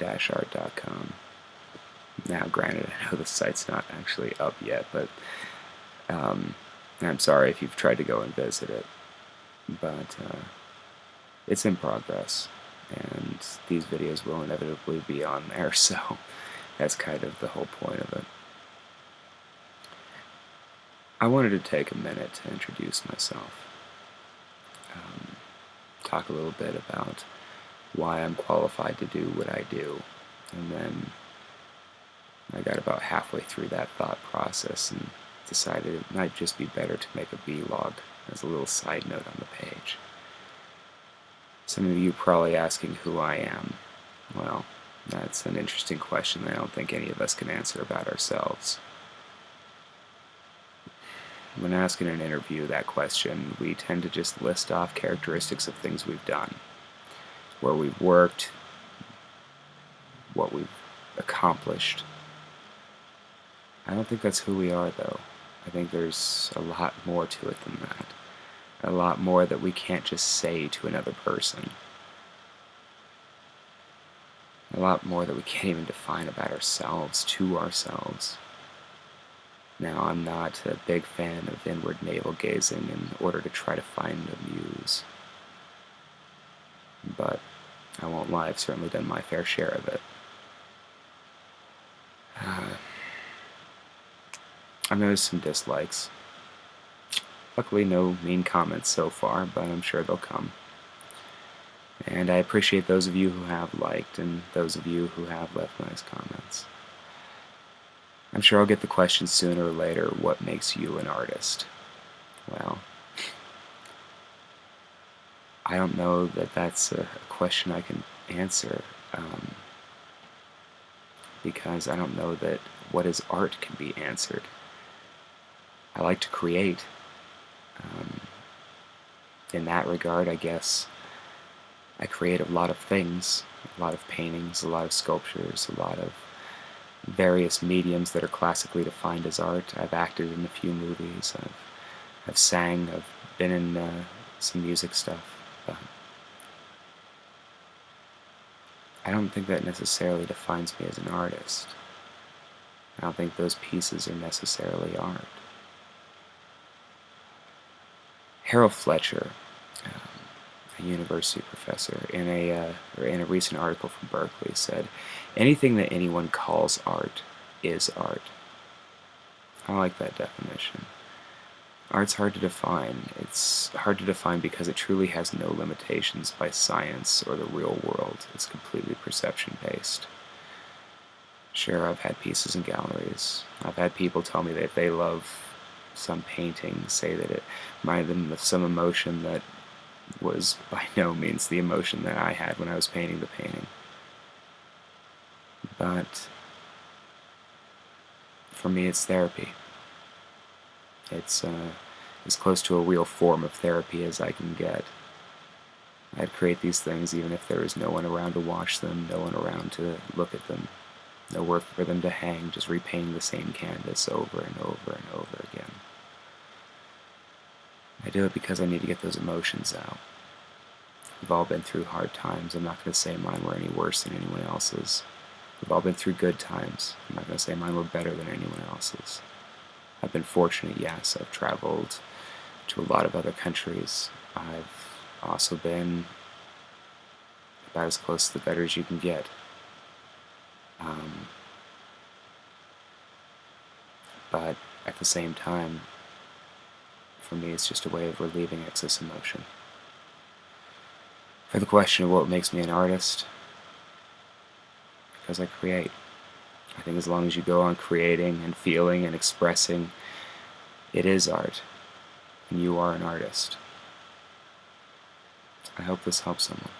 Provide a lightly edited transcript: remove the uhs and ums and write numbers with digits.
art.com. Now, granted, I know the site's not actually up yet, but I'm sorry if you've tried to go and visit it. But it's in progress, and these videos will inevitably be on there, so that's kind of the whole point of it. I wanted to take a minute to introduce myself, talk a little bit about why I'm qualified to do what I do, and then I got about halfway through that thought process and decided it might just be better to make a vlog as a little side note on the page. Some of you probably asking who I am. Well, that's an interesting question that I don't think any of us can answer about ourselves. When asked in an interview that question, we tend to just list off characteristics of things we've done, where we've worked, what we've accomplished. I don't think that's who we are, though. I think there's a lot more to it than that. A lot more that we can't just say to another person. A lot more that we can't even define about ourselves to ourselves. Now, I'm not a big fan of inward navel-gazing in order to try to find a muse. But I won't lie, I've certainly done my fair share of it. I've noticed some dislikes. Luckily, no mean comments so far, but I'm sure they'll come. And I appreciate those of you who have liked and those of you who have left nice comments. I'm sure I'll get the question sooner or later, what makes you an artist? Well, I don't know that that's a question I can answer, because I don't know that what is art can be answered. I like to create. In that regard, I guess, I create a lot of things, a lot of paintings, a lot of sculptures, a lot of various mediums that are classically defined as art. I've acted in a few movies, I've sang, I've been in some music stuff. But I don't think that necessarily defines me as an artist. I don't think those pieces are necessarily art. Harold Fletcher, a university professor, in a recent article from Berkeley, said, "Anything that anyone calls art is art." I like that definition. Art's hard to define. It's hard to define because it truly has no limitations by science or the real world. It's completely perception-based. Sure, I've had pieces in galleries. I've had people tell me that if they love some painting, say that it reminded them of some emotion that was by no means the emotion that I had when I was painting the painting. But for me, it's therapy. It's as close to a real form of therapy as I can get. I'd create these things even if there was no one around to watch them, no one around to look at them, nowhere for them to hang, just repainting the same canvas over and over and over again. I do it because I need to get those emotions out. We've all been through hard times. I'm not going to say mine were any worse than anyone else's. We've all been through good times. I'm not going to say mine were better than anyone else's. I've been fortunate, yes. I've traveled to a lot of other countries. I've also been about as close to the better as you can get. But at the same time, for me, it's just a way of relieving excess emotion. For the question of what makes me an artist, because I create. I think as long as you go on creating and feeling and expressing, it is art, and you are an artist. I hope this helps someone.